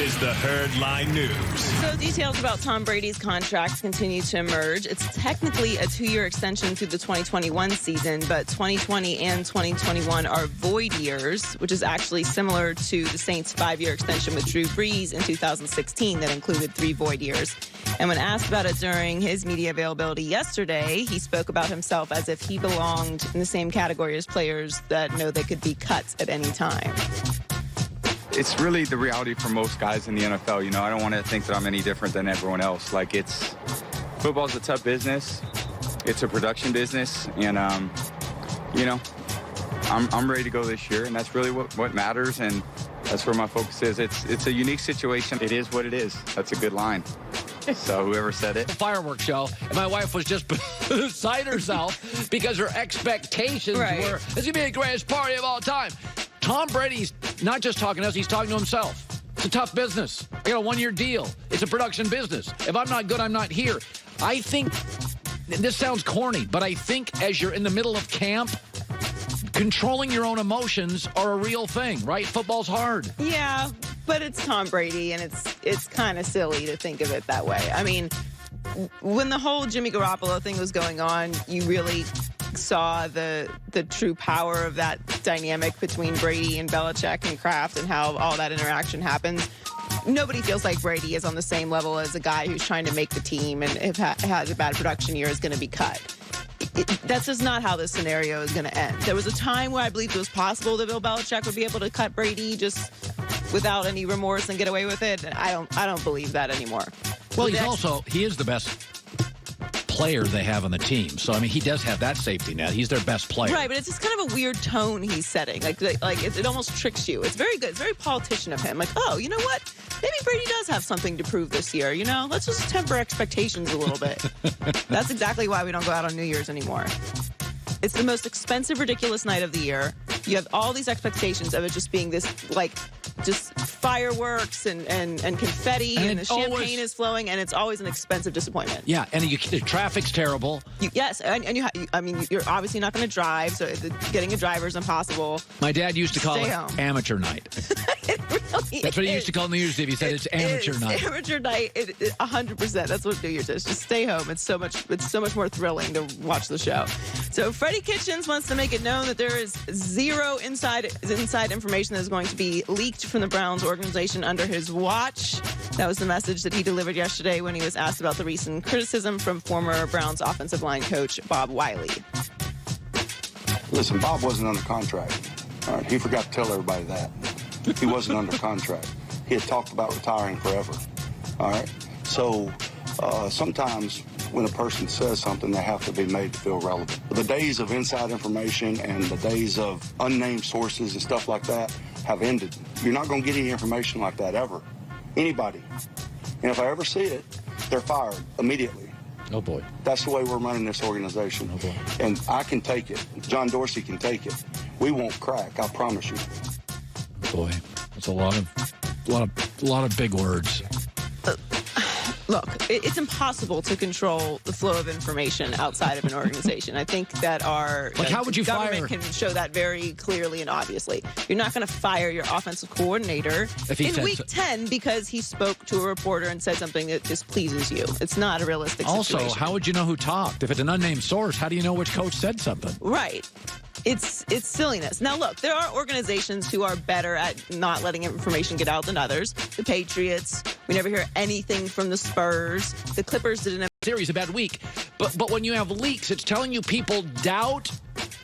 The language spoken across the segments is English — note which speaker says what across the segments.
Speaker 1: is the Herdline News.
Speaker 2: So details about Tom Brady's contract continue to emerge. It's technically a 2-year extension through the 2021 season, but 2020 and 2021 are void years, which is actually similar to the Saints' 5-year extension with Drew Brees in 2016 that included 3 void years. And when asked about it during his media availability yesterday, he spoke about himself as if he belonged in the same category as players that know they could be cut at any time.
Speaker 3: It's really the reality for most guys in the NFL. You know, I don't want to think that I'm any different than everyone else. Like, football's a tough business. It's a production business. And, you know, I'm ready to go this year, and that's really what matters. And that's where my focus is. It's a unique situation. It is what it is. That's a good line. So whoever said it.
Speaker 4: Fireworks show, and my wife was just beside herself because her expectations were, it's going to be the greatest party of all time. Tom Brady's not just talking to us, he's talking to himself. It's a tough business. I got a 1-year deal. It's a production business. If I'm not good, I'm not here. I think, this sounds corny, but I think as you're in the middle of camp, controlling your own emotions are a real thing, right? Football's hard.
Speaker 2: Yeah, but it's Tom Brady, and it's kind of silly to think of it that way. I mean, when the whole Jimmy Garoppolo thing was going on, you really saw the true power of that dynamic between Brady and Belichick and Kraft and how all that interaction happens. Nobody feels like Brady is on the same level as a guy who's trying to make the team and if has a bad production year is going to be cut. That's just not how this scenario is going to end. There was a time where I believed it was possible that Bill Belichick would be able to cut Brady just without any remorse and get away with it. I don't believe that anymore.
Speaker 4: Well, he is the best player they have on the team. So, I mean, he does have that safety net. He's their best player.
Speaker 2: Right, but it's just kind of a weird tone he's setting. Like it almost tricks you. It's very good. It's very politician of him. Like, oh, you know what? Maybe Brady does have something to prove this year, you know? Let's just temper expectations a little bit. That's exactly why we don't go out on New Year's anymore. It's the most expensive, ridiculous night of the year. You have all these expectations of it just being this, like, just fireworks and confetti and the champagne is flowing, and it's always an expensive disappointment.
Speaker 4: Yeah, and the traffic's terrible.
Speaker 2: Yes, I mean, you're obviously not going to drive, so getting a driver is impossible.
Speaker 4: My dad used to call it amateur night.
Speaker 2: It really
Speaker 4: That's what he used to call New Year's Eve. He said it's amateur night.
Speaker 2: Amateur night, 100%. That's what New Year's is. Just stay home. It's so much more thrilling to watch the show. So Freddie Kitchens wants to make it known that there is zero inside information that is going to be leaked from the Browns organization under his watch. That was the message that he delivered yesterday when he was asked about the recent criticism from former Browns offensive line coach Bob Wiley.
Speaker 5: Listen, Bob wasn't under contract. All right, he forgot to tell everybody that. He wasn't under contract. He had talked about retiring forever. All right? So sometimes when a person says something, they have to be made to feel relevant. The days of inside information and the days of unnamed sources and stuff like that have ended. You're not going to get any information like that ever. Anybody. And if I ever see it, they're fired immediately.
Speaker 4: Oh, boy.
Speaker 5: That's the way we're running this organization.
Speaker 4: Oh, boy.
Speaker 5: And I can take it. John Dorsey can take it. We won't crack, I promise you.
Speaker 4: Boy, that's a lot of big words.
Speaker 2: Look, it's impossible to control the flow of information outside of an organization. I think that our
Speaker 4: how would you
Speaker 2: government can show that very clearly and obviously. You're not going to fire your offensive coordinator in week 10 because he spoke to a reporter and said something that displeases you. It's not a realistic situation.
Speaker 4: Also, how would you know who talked? If it's an unnamed source, how do you know which coach said something?
Speaker 2: Right. It's silliness. Now, look, there are organizations who are better at not letting information get out than others. The Patriots, we never hear anything from the Spurs. The Clippers didn't have
Speaker 4: series a bad week. But when you have leaks, it's telling you people doubt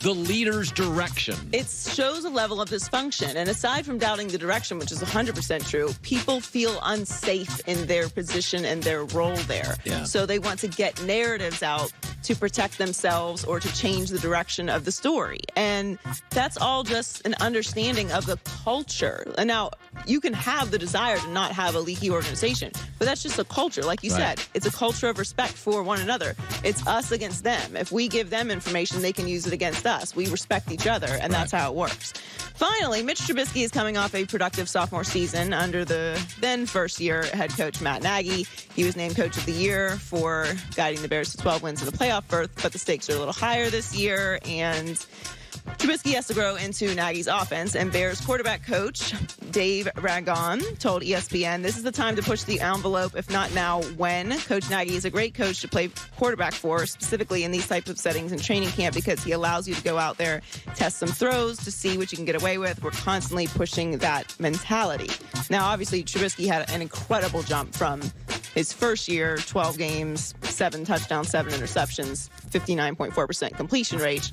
Speaker 4: the leader's direction.
Speaker 2: It shows a level of dysfunction. And aside from doubting the direction, which is 100% true, people feel unsafe in their position and their role there.
Speaker 4: Yeah.
Speaker 2: So they want to get narratives out to protect themselves or to change the direction of the story. And that's all just an understanding of the culture. And now, you can have the desire to not have a leaky organization, but that's just a culture. Like you said, it's a culture of respect for one another. It's us against them. If we give them information, they can use it against us. We respect each other, and that's how it works. Finally, Mitch Trubisky is coming off a productive sophomore season under the then first-year head coach Matt Nagy. He was named Coach of the Year for guiding the Bears to 12 wins in the playoff berth, but the stakes are a little higher this year, and Trubisky has to grow into Nagy's offense, and Bears quarterback coach Dave Ragone told ESPN, this is the time to push the envelope, if not now, when. Coach Nagy is a great coach to play quarterback for, specifically in these types of settings in training camp, because he allows you to go out there, test some throws to see what you can get away with. We're constantly pushing that mentality. Now, obviously, Trubisky had an incredible jump from his first year, 12 games, 7 touchdowns, 7 interceptions, 59.4% completion rate.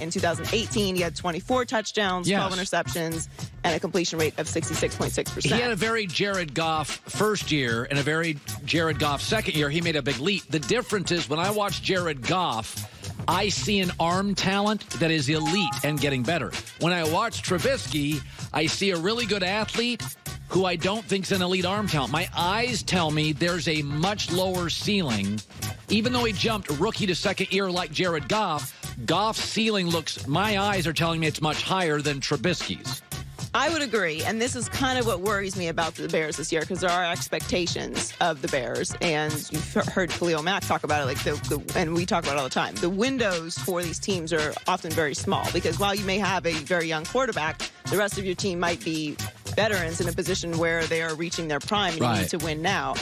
Speaker 2: In 2018, he had 24 touchdowns, 12 interceptions, and a completion rate of 66.6%.
Speaker 4: He had a very Jared Goff first year and a very Jared Goff second year. He made a big leap. The difference is when I watch Jared Goff, I see an arm talent that is elite and getting better. When I watch Trubisky, I see a really good athlete who I don't think is an elite arm talent. My eyes tell me there's a much lower ceiling. Even though he jumped rookie to second year like Jared Goff, Goff's ceiling my eyes are telling me it's much higher than Trubisky's.
Speaker 2: I would agree, and this is kind of what worries me about the Bears this year, because there are expectations of the Bears, and you've heard Khalil Mack talk about it, and we talk about it all the time. The windows for these teams are often very small, because while you may have a very young quarterback, the rest of your team might be veterans in a position where they are reaching their prime and you need to win now.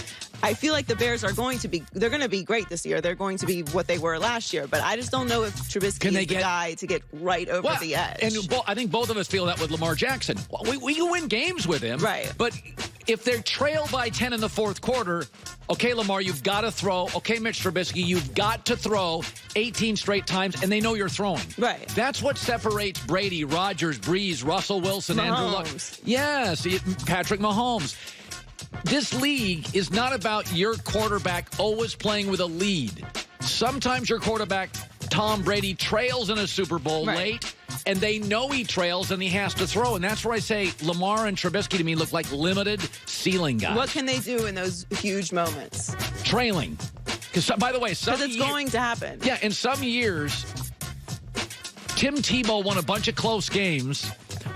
Speaker 2: I feel like the Bears are going to be great this year. They're going to be what they were last year, but I just don't know if Trubisky is the guy to get right over the edge.
Speaker 4: And I think both of us feel that with Lamar Jackson. We can win games with him,
Speaker 2: right?
Speaker 4: But if they're trailed by 10 in the fourth quarter, okay, Lamar, you've got to throw. Okay, Mitch Trubisky, you've got to throw 18 straight times, and they know you're throwing.
Speaker 2: Right.
Speaker 4: That's what separates Brady, Rodgers, Brees, Russell Wilson, Andrew Luck. Yes, Patrick Mahomes. This league is not about your quarterback always playing with a lead. Sometimes your quarterback, Tom Brady, trails in a Super Bowl late, and they know he trails and he has to throw. And that's where I say Lamar and Trubisky to me look like limited ceiling guys.
Speaker 2: What can they do in those huge moments?
Speaker 4: Trailing. Because, by the way,
Speaker 2: because it's going to happen.
Speaker 4: Yeah, in some years, Tim Tebow won a bunch of close games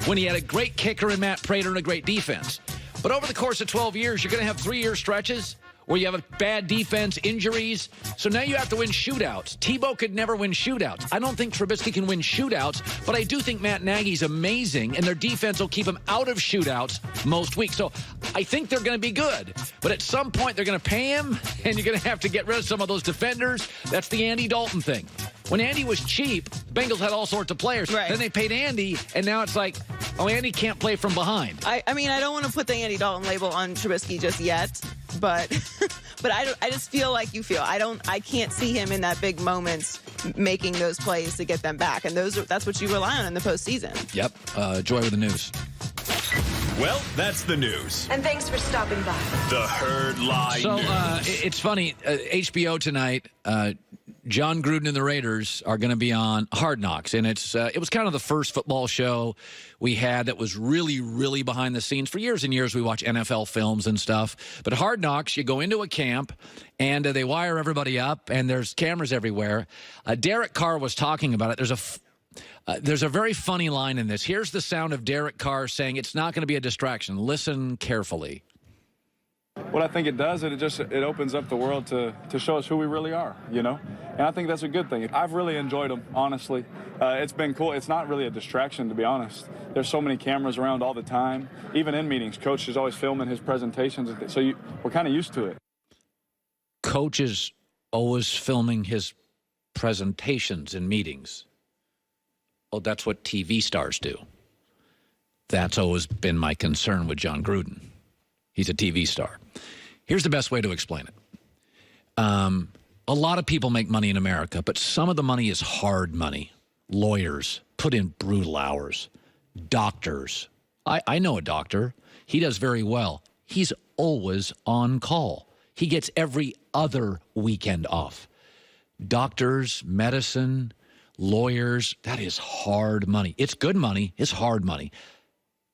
Speaker 4: when he had a great kicker in Matt Prater and a great defense. But over the course of 12 years, you're going to have 3-year stretches where you have a bad defense, injuries. So now you have to win shootouts. Tebow could never win shootouts. I don't think Trubisky can win shootouts, but I do think Matt Nagy's amazing, and their defense will keep him out of shootouts most weeks. So I think they're going to be good. But at some point, they're going to pay him, and you're going to have to get rid of some of those defenders. That's the Andy Dalton thing. When Andy was cheap, Bengals had all sorts of players.
Speaker 2: Right.
Speaker 4: Then they paid Andy, and now it's like, oh, Andy can't play from behind.
Speaker 2: I mean, I don't want to put the Andy Dalton label on Trubisky just yet, but I just feel like you feel. I can't see him in that big moments making those plays to get them back, and that's what you rely on in the postseason.
Speaker 4: Yep. Joy with the news.
Speaker 1: Well, that's the news.
Speaker 6: And thanks for stopping by.
Speaker 1: The Herd Lie News.
Speaker 4: It's funny. HBO tonight, John Gruden and the Raiders are going to be on Hard Knocks. And it was kind of the first football show we had that was really, really behind the scenes. For years and years, we watch NFL films and stuff. But Hard Knocks, you go into a camp, and they wire everybody up, and there's cameras everywhere. Derek Carr was talking about it. There's a very funny line in this. Here's the sound of Derek Carr saying it's not going to be a distraction. Listen carefully.
Speaker 7: What I think it does, it opens up the world to show us who we really are, you know? And I think that's a good thing. I've really enjoyed them, honestly. It's been cool. It's not really a distraction, to be honest. There's so many cameras around all the time. Even in meetings, Coach is always filming his presentations. So we're kind of used to it.
Speaker 4: Coach is always filming his presentations in meetings. Well, that's what TV stars do. That's always been my concern with John Gruden. He's a TV star. Here's the best way to explain it. A lot of people make money in America, but some of the money is hard money. Lawyers put in brutal hours. Doctors. I know a doctor. He does very well. He's always on call. He gets every other weekend off. Doctors, medicine, lawyers, that is hard money. It's good money. It's hard money.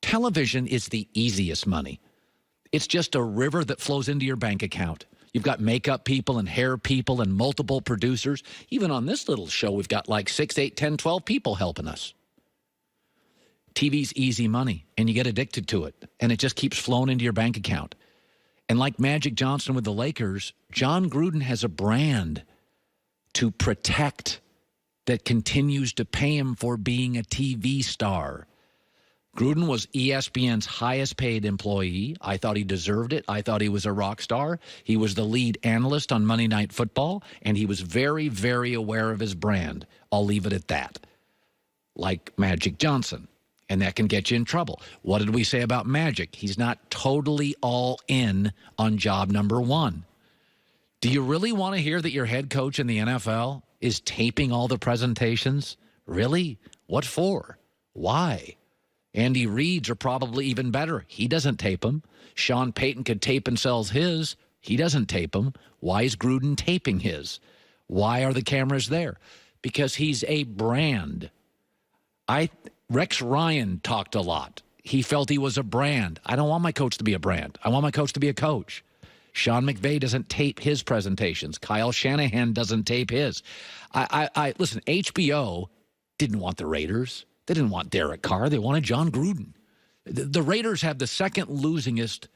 Speaker 4: Television is the easiest money. It's just a river that flows into your bank account. You've got makeup people and hair people and multiple producers. Even on this little show, we've got like 6, 8, 10, 12 people helping us. TV's easy money, and you get addicted to it, and it just keeps flowing into your bank account. And like Magic Johnson with the Lakers, John Gruden has a brand to protect that continues to pay him for being a TV star. Gruden was ESPN's highest paid employee. I thought he deserved it. I thought he was a rock star. He was the lead analyst on Monday Night Football, and he was very, very aware of his brand. I'll leave it at that. Like Magic Johnson, and that can get you in trouble. What did we say about Magic? He's not totally all in on job number one. Do you really want to hear that your head coach in the NFL is taping all the presentations? Really? What for? Why? Andy Reid's are probably even better. He doesn't tape them. Sean Payton could tape and sells his. He doesn't tape them. Why is Gruden taping his? Why are the cameras there? Because he's a brand. Rex Ryan talked a lot. He felt he was a brand. I don't want my coach to be a brand. I want my coach to be a coach. Sean McVay doesn't tape his presentations. Kyle Shanahan doesn't tape his. Listen, HBO didn't want the Raiders. They didn't want Derek Carr. They wanted John Gruden. The Raiders have the second losingest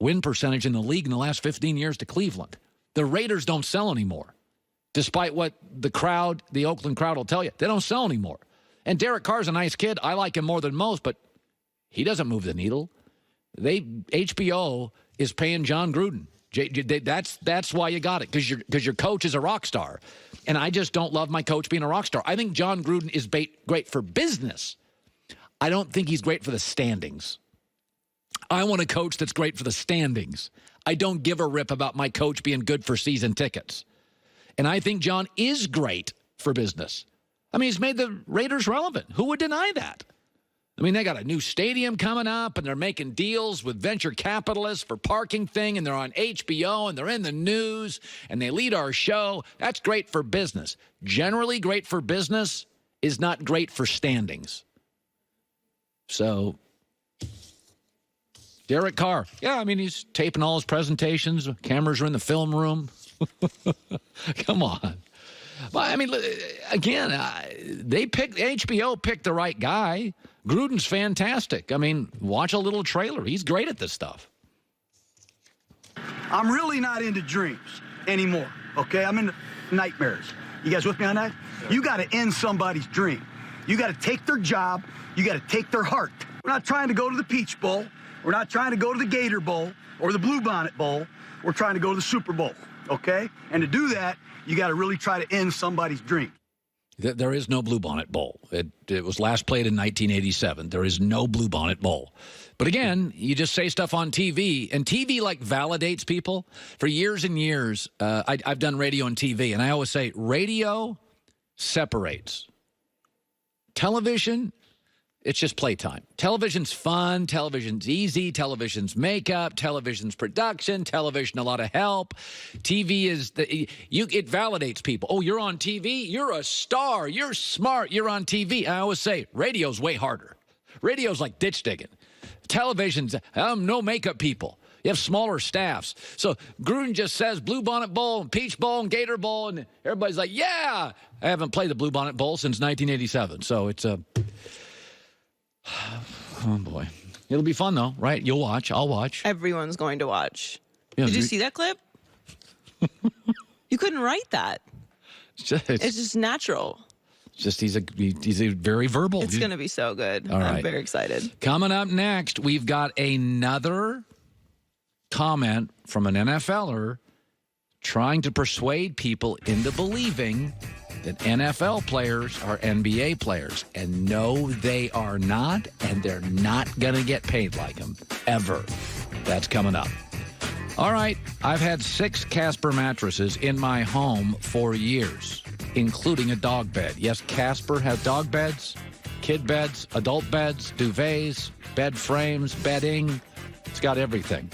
Speaker 4: win percentage in the league in the last 15 years to Cleveland. The Raiders don't sell anymore, despite what the Oakland crowd will tell you. They don't sell anymore. And Derek Carr's a nice kid. I like him more than most, but he doesn't move the needle. HBO is paying John Gruden. That's why you got it, because your coach is a rock star. And I just don't love my coach being a rock star. I think John Gruden is great for business. I don't think he's great for the standings. I want a coach that's great for the standings. I don't give a rip about my coach being good for season tickets. And I think John is great for business. I mean, he's made the Raiders relevant. Who would deny that? I mean, they got a new stadium coming up, and they're making deals with venture capitalists for parking thing, and they're on HBO, and they're in the news, and they lead our show. That's great for business. Generally, great for business is not great for standings. So, Derek Carr. Yeah, I mean, he's taping all his presentations. Cameras are in the film room. Come on. Well, I mean, again, HBO picked the right guy. Gruden's fantastic. I mean, watch a little trailer. He's great at this stuff.
Speaker 6: I'm really not into dreams anymore, okay? I'm into nightmares. You guys with me on that? You got to end somebody's dream. You got to take their job. You got to take their heart. We're not trying to go to the Peach Bowl. We're not trying to go to the Gator Bowl or the Bluebonnet Bowl. We're trying to go to the Super Bowl, okay? And to do that, you got to really try to end somebody's dream.
Speaker 4: There is no Bluebonnet Bowl. It was last played in 1987. There is no Bluebonnet Bowl. But again, you just say stuff on TV, and TV validates people. For years and years, I've done radio and TV, and I always say radio separates. Television, it's just playtime. Television's fun. Television's easy. Television's makeup. Television's production. Television, a lot of help. TV it validates people. Oh, you're on TV? You're a star. You're smart. You're on TV. I always say radio's way harder. Radio's like ditch digging. Television's no makeup people. You have smaller staffs. So Gruden just says Bluebonnet Bowl and Peach Bowl and Gator Bowl, and everybody's like, yeah. I haven't played the Bluebonnet Bowl since 1987. So it's a... Oh, boy. It'll be fun, though, right? You'll watch. I'll watch.
Speaker 2: Everyone's going to watch.
Speaker 4: Yeah,
Speaker 2: Did you see that clip? You couldn't write that. It's just natural.
Speaker 4: Just he's a very verbal.
Speaker 2: It's going to be so good.
Speaker 4: All right.
Speaker 2: I'm very excited.
Speaker 4: Coming up next, we've got another comment from an NFLer trying to persuade people into believing that NFL players are NBA players. And no, they are not, and they're not going to get paid like them, ever. That's coming up. All right, I've had 6 Casper mattresses in my home for years, including a dog bed. Yes, Casper has dog beds, kid beds, adult beds, duvets, bed frames, bedding. It's got everything.